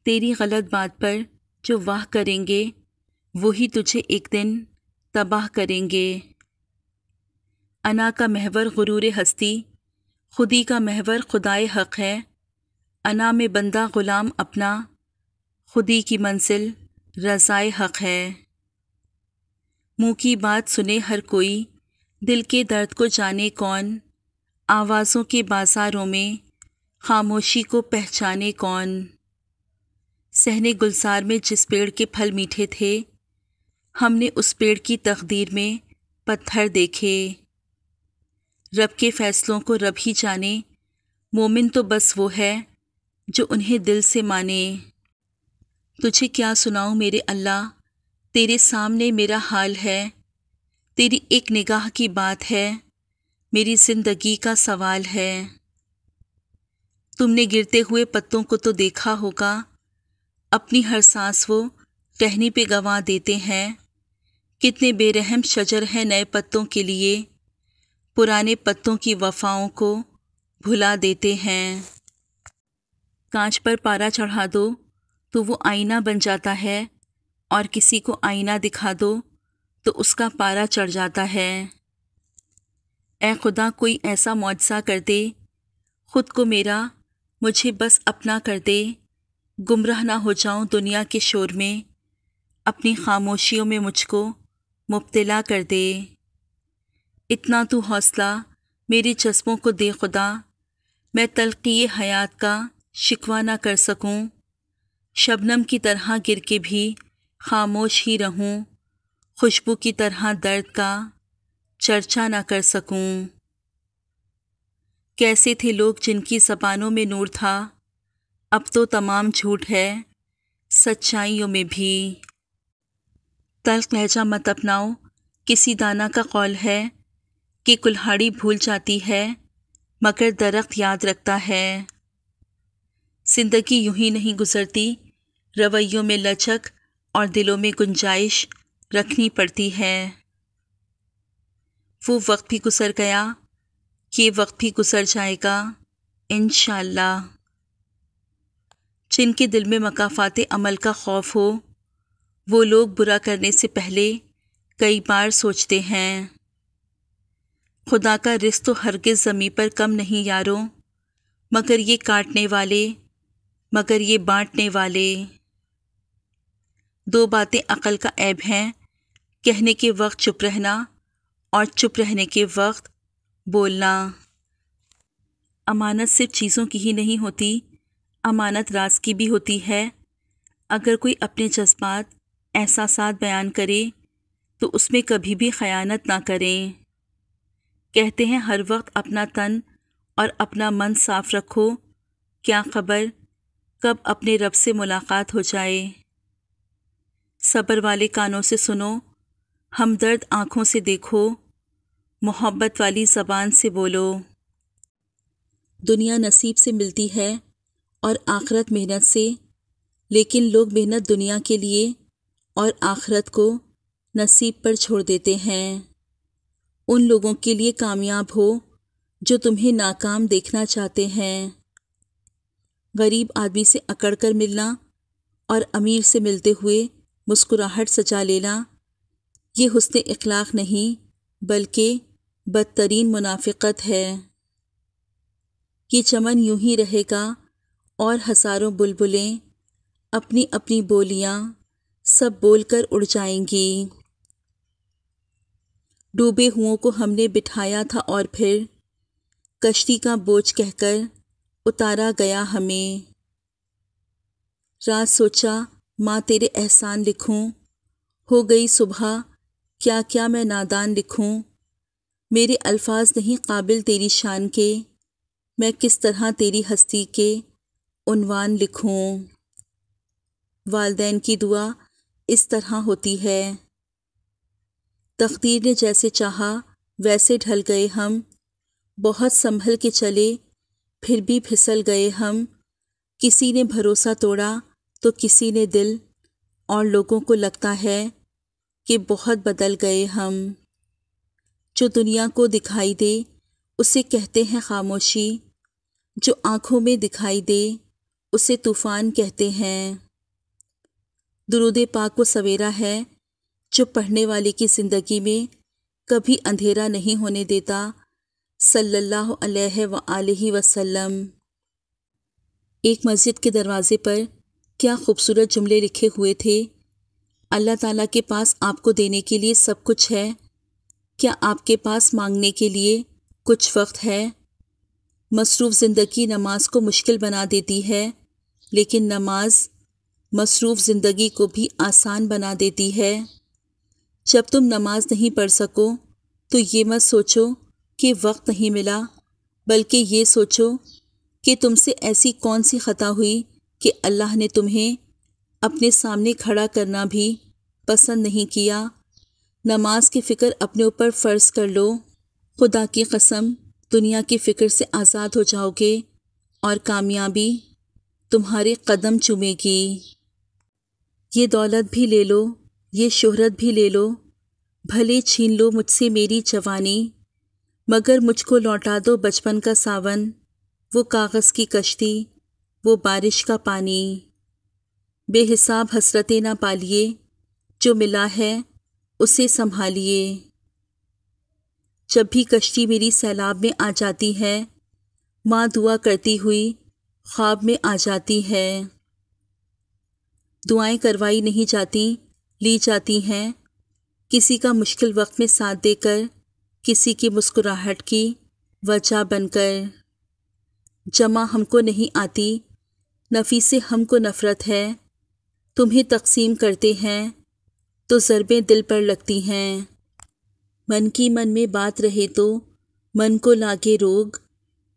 تیری غلط بات پر جو واہ کریں گے وہی تجھے ایک دن تباہ کریں گے۔ انا کا محور غرور ہستی، خودی کا محور خدائے حق ہے۔ انا میں بندہ غلام اپنا، خودی کی منزل رضائے حق ہے۔ منہ کی بات سنے ہر کوئی، دل کے درد کو جانے کون، آوازوں کے بازاروں میں خاموشی کو پہچانے کون۔ صحن گلزار میں جس پیڑ کے پھل میٹھے تھے، ہم نے اس پیڑ کی تقدیر میں پتھر دیکھے۔ رب کے فیصلوں کو رب ہی جانے، مومن تو بس وہ ہے جو انہیں دل سے مانے۔ تجھے کیا سناؤں میرے اللہ، تیرے سامنے میرا حال ہے، تیری ایک نگاہ کی بات ہے، میری زندگی کا سوال ہے۔ تم نے گرتے ہوئے پتوں کو تو دیکھا ہوگا، اپنی ہر سانس وہ ٹہنی پہ گنوا دیتے ہیں۔ کتنے بے رحم شجر ہیں نئے پتوں کے لیے، پرانے پتوں کی وفاؤں کو بھلا دیتے ہیں۔ کانچ پر پارا چڑھا دو تو وہ آئینہ بن جاتا ہے، اور کسی کو آئینہ دکھا دو تو اس کا پارا چڑھ جاتا ہے۔ اے خدا کوئی ایسا معجزہ کر دے، خود کو میرا مجھے بس اپنا کر دے، گمراہ نہ ہو جاؤں دنیا کے شور میں، اپنی خاموشیوں میں مجھ کو مبتلا کر دے۔ اتنا تو حوصلہ میرے جذبوں کو دے خدا، میں تلخی حیات کا شکوہ نہ کر سکوں، شبنم کی طرح گر کے بھی خاموش ہی رہوں، خوشبو کی طرح درد کا چرچا نہ کر سکوں۔ کیسے تھے لوگ جن کی زبانوں میں نور تھا، اب تو تمام جھوٹ ہے سچائیوں میں بھی۔ تلخ لہجہ مت اپناؤ، کسی دانا کا قول ہے کہ کلہاڑی بھول جاتی ہے مگر درخت یاد رکھتا ہے۔ زندگی یوں ہی نہیں گزرتی، رویوں میں لچک اور دلوں میں گنجائش رکھنی پڑتی ہے۔ وہ وقت بھی گزر گیا، یہ وقت بھی گزر جائے گا انشاءاللہ۔ جن کے دل میں مکافات عمل کا خوف ہو، وہ لوگ برا کرنے سے پہلے کئی بار سوچتے ہیں۔ خدا کا رزق تو ہرگز زمیں پر کم نہیں یارو، مگر یہ کاٹنے والے، مگر یہ بانٹنے والے۔ دو باتیں عقل کا عیب ہیں، کہنے کے وقت چپ رہنا اور چپ رہنے کے وقت بولنا۔ امانت صرف چیزوں کی ہی نہیں ہوتی، امانت راز کی بھی ہوتی ہے۔ اگر کوئی اپنے جذبات، احساسات بیان کرے تو اس میں کبھی بھی خیانت نہ کریں۔ کہتے ہیں ہر وقت اپنا تن اور اپنا من صاف رکھو، کیا خبر کب اپنے رب سے ملاقات ہو جائے۔ صبر والے کانوں سے سنو، ہمدرد آنکھوں سے دیکھو، محبت والی زبان سے بولو۔ دنیا نصیب سے ملتی ہے اور آخرت محنت سے، لیکن لوگ محنت دنیا کے لیے اور آخرت کو نصیب پر چھوڑ دیتے ہیں۔ ان لوگوں کے لیے کامیاب ہو جو تمہیں ناکام دیکھنا چاہتے ہیں۔ غریب آدمی سے اکڑ کر ملنا اور امیر سے ملتے ہوئے مسکراہٹ سجا لینا، یہ حسن اخلاق نہیں بلکہ بدترین منافقت ہے۔ یہ چمن یوں ہی رہے گا اور ہزاروں بلبلیں اپنی اپنی بولیاں سب بول کر اڑ جائیں گی۔ ڈوبے ہوں کو ہم نے بٹھایا تھا اور پھر کشتی کا بوجھ کہہ کر اتارا گیا ہمیں۔ رات سوچا ماں تیرے احسان لکھوں، ہو گئی صبح کیا کیا میں نادان لکھوں۔ میرے الفاظ نہیں قابل تیری شان کے، میں کس طرح تیری ہستی کے عنوان لکھوں۔ والدین کی دعا اس طرح ہوتی ہے، تقدیر نے جیسے چاہا ویسے ڈھل گئے ہم، بہت سنبھل کے چلے پھر بھی پھسل گئے ہم۔ کسی نے بھروسہ توڑا تو کسی نے دل، اور لوگوں کو لگتا ہے کہ بہت بدل گئے ہم۔ جو دنیا کو دکھائی دے اسے کہتے ہیں خاموشی، جو آنکھوں میں دکھائی دے اسے طوفان کہتے ہیں۔ درود پاک وہ سویرا ہے جو پڑھنے والے کی زندگی میں کبھی اندھیرا نہیں ہونے دیتا، صلی اللہ علیہ وآلہ وسلم۔ ایک مسجد کے دروازے پر کیا خوبصورت جملے لکھے ہوئے تھے، اللہ تعالیٰ کے پاس آپ کو دینے کے لیے سب کچھ ہے، کیا آپ کے پاس مانگنے کے لیے کچھ وقت ہے؟ مصروف زندگی نماز کو مشکل بنا دیتی ہے، لیکن نماز مصروف زندگی کو بھی آسان بنا دیتی ہے۔ جب تم نماز نہیں پڑھ سکو تو یہ مت سوچو کہ وقت نہیں ملا، بلکہ یہ سوچو کہ تم سے ایسی کون سی خطا ہوئی کہ اللہ نے تمہیں اپنے سامنے کھڑا کرنا بھی پسند نہیں کیا۔ نماز کی فکر اپنے اوپر فرض کر لو، خدا کی قسم دنیا کی فکر سے آزاد ہو جاؤ گے اور کامیابی تمہارے قدم چومے گی۔ یہ دولت بھی لے لو، یہ شہرت بھی لے لو، بھلے چھین لو مجھ سے میری جوانی، مگر مجھ کو لوٹا دو بچپن کا ساون، وہ کاغذ کی کشتی، وہ بارش کا پانی۔ بے حساب حسرتیں نہ پالیے، جو ملا ہے اسے سنبھالیے۔ جب بھی کشتی میری سیلاب میں آ جاتی ہے، ماں دعا کرتی ہوئی خواب میں آ جاتی ہے۔ دعائیں کروائی نہیں جاتی، لی جاتی ہیں، کسی کا مشکل وقت میں ساتھ دے کر، کسی کی مسکراہٹ کی وجہ بن کر۔ جمع ہم کو نہیں آتی، نفی سے ہم کو نفرت ہے، تمہیں تقسیم کرتے ہیں تو ضربیں دل پر لگتی ہیں۔ من کی من میں بات رہے تو من کو لاگے روگ،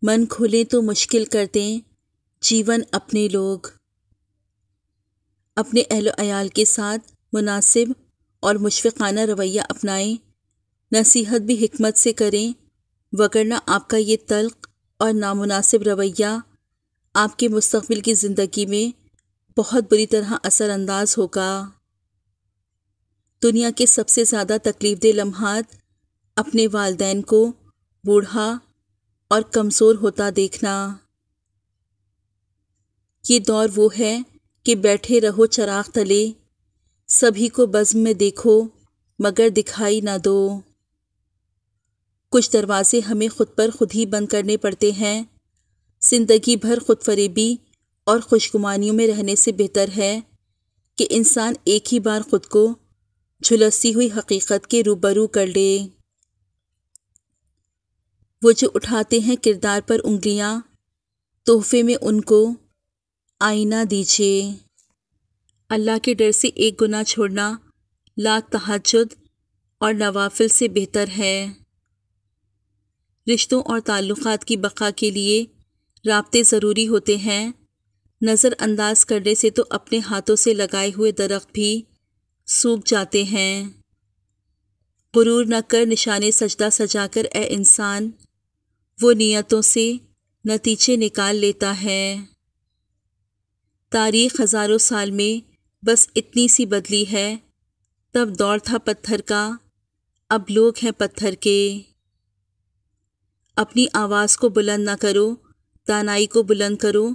من کھلے تو مشکل کرتے جیون اپنے لوگ۔ اپنے اہل و عیال کے ساتھ مناسب اور مشفقانہ رویہ اپنائیں، نصیحت بھی حکمت سے کریں، وگرنہ آپ کا یہ تلخ اور نامناسب رویہ آپ کے مستقبل کی زندگی میں بہت بری طرح اثر انداز ہوگا۔ دنیا کے سب سے زیادہ تکلیف دہ لمحات اپنے والدین کو بوڑھا اور کمزور ہوتا دیکھنا۔ یہ دور وہ ہے کہ بیٹھے رہو چراغ تلے، سبھی کو بزم میں دیکھو مگر دکھائی نہ دو۔ کچھ دروازے ہمیں خود پر خود ہی بند کرنے پڑتے ہیں۔ زندگی بھر خود فریبی اور خوشگمانیوں میں رہنے سے بہتر ہے کہ انسان ایک ہی بار خود کو جھلستی ہوئی حقیقت کے روبرو کر لے۔ وہ جو اٹھاتے ہیں کردار پر انگلیاں، تحفے میں ان کو آئینہ دیجیے۔ اللہ کے ڈر سے ایک گناہ چھوڑنا لاکھ تہجد اور نوافل سے بہتر ہے۔ رشتوں اور تعلقات کی بقا کے لیے رابطے ضروری ہوتے ہیں، نظر انداز کرنے سے تو اپنے ہاتھوں سے لگائے ہوئے درخت بھی سوکھ جاتے ہیں۔ غرور نہ کر نشانے سجدہ سجا کر اے انسان، وہ نیتوں سے نتیجے نکال لیتا ہے۔ تاریخ ہزاروں سال میں بس اتنی سی بدلی ہے، تب دور تھا پتھر کا، اب لوگ ہیں پتھر کے۔ اپنی آواز کو بلند نہ کرو، دانائی کو بلند کرو،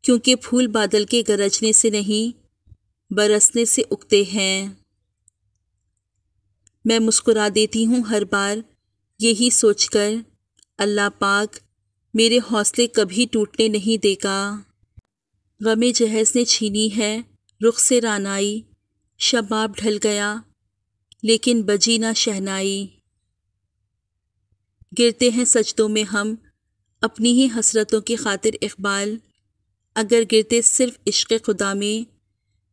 کیونکہ پھول بادل کے گرجنے سے نہیں برسنے سے اگتے ہیں۔ میں مسکرا دیتی ہوں ہر بار یہی سوچ کر، اللہ پاک میرے حوصلے کبھی ٹوٹنے نہیں دے گا۔ غم جہیز نے چھینی ہے رخ سے رعنائی، شباب ڈھل گیا لیکن بجی نہ شہنائی۔ گرتے ہیں سجدوں میں ہم اپنی ہی حسرتوں کی خاطر اقبال، اگر گرتے صرف عشق خدا میں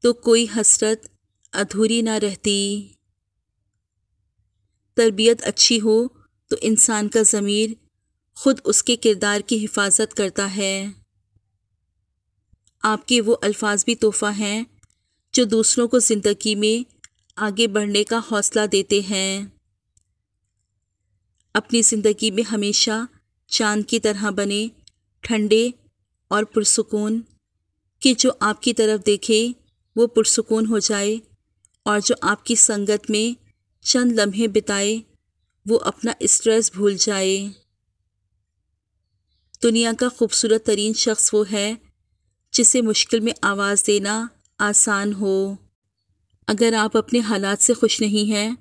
تو کوئی حسرت ادھوری نہ رہتی۔ تربیت اچھی ہو تو انسان کا ضمیر خود اس کے کردار کی حفاظت کرتا ہے۔ آپ کے وہ الفاظ بھی تحفہ ہیں جو دوسروں کو زندگی میں آگے بڑھنے کا حوصلہ دیتے ہیں۔ اپنی زندگی میں ہمیشہ چاند کی طرح بنے، ٹھنڈے اور پرسکون، کہ جو آپ کی طرف دیکھے وہ پرسکون ہو جائے، اور جو آپ کی سنگت میں چند لمحے بتائے وہ اپنا اسٹریس بھول جائے۔ دنیا کا خوبصورت ترین شخص وہ ہے جسے مشکل میں آواز دینا آسان ہو۔ اگر آپ اپنے حالات سے خوش نہیں ہیں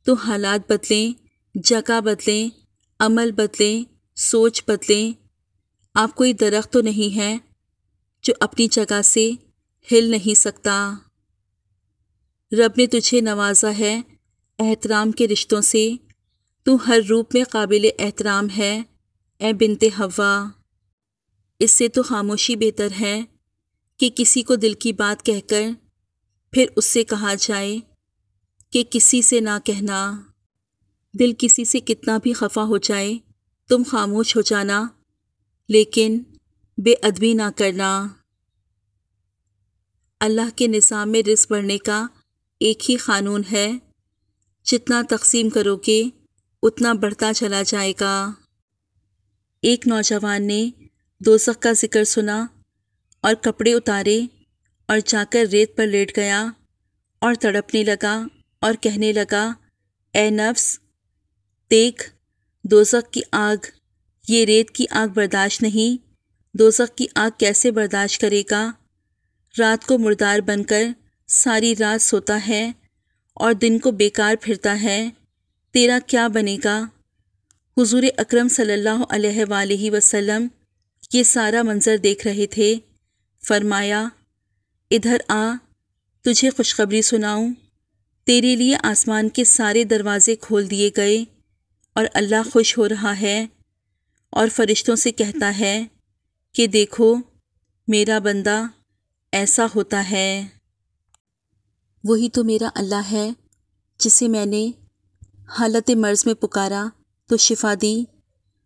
تو حالات بدلیں، جگہ بدلیں، عمل بدلیں، سوچ بدلیں۔ آپ کوئی درخت تو نہیں ہے جو اپنی جگہ سے ہل نہیں سکتا۔ رب نے تجھے نوازا ہے احترام کے رشتوں سے، تو ہر روپ میں قابل احترام ہے اے بنت حوا۔ اس سے تو خاموشی بہتر ہے کہ کسی کو دل کی بات کہہ کر پھر اس سے کہا جائے کہ کسی سے نہ کہنا۔ دل کسی سے کتنا بھی خفا ہو جائے تم خاموش ہو جانا، لیکن بے ادبی نہ کرنا۔ اللہ کے نظام میں رزق بڑھنے کا ایک ہی قانون ہے، جتنا تقسیم کرو گے اتنا بڑھتا چلا جائے گا۔ ایک نوجوان نے دوزخ کا ذکر سنا اور کپڑے اتارے اور جا کر ریت پر لیٹ گیا اور تڑپنے لگا اور کہنے لگا، اے نفس، دیکھ دوزخ کی آگ، یہ ریت کی آگ برداشت نہیں، دوزخ کی آگ کیسے برداشت کرے گا؟ رات کو مردار بن کر ساری رات سوتا ہے اور دن کو بیکار پھرتا ہے، تیرا کیا بنے گا؟ حضور اکرم صلی اللہ علیہ وآلہ وسلم یہ سارا منظر دیکھ رہے تھے۔ فرمایا، ادھر آ، تجھے خوشخبری سناؤں، تیرے لیے آسمان کے سارے دروازے کھول دیے گئے اور اللہ خوش ہو رہا ہے اور فرشتوں سے کہتا ہے کہ دیکھو میرا بندہ ایسا ہوتا ہے۔ وہی تو میرا اللہ ہے جسے میں نے حالت مرض میں پکارا تو شفا دی،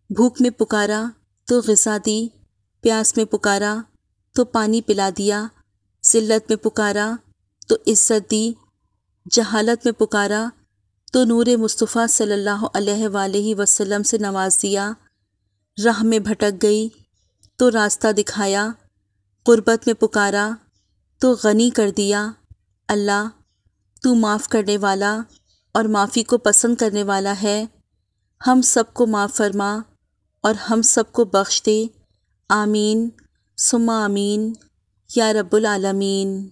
بھوک میں پکارا تو غذا دی، پیاس میں پکارا تو پانی پلا دیا، ذلت میں پکارا تو عزت دی، جہالت میں پکارا تو نور مصطفیٰ صلی اللہ علیہ وآلہ وسلم سے نواز دیا، راہ میں بھٹک گئی تو راستہ دکھایا، غربت میں پکارا تو غنی کر دیا۔ اللہ تو معاف کرنے والا اور معافی کو پسند کرنے والا ہے، ہم سب کو معاف فرما اور ہم سب کو بخش دے، آمین ثم آمین یا رب العالمین۔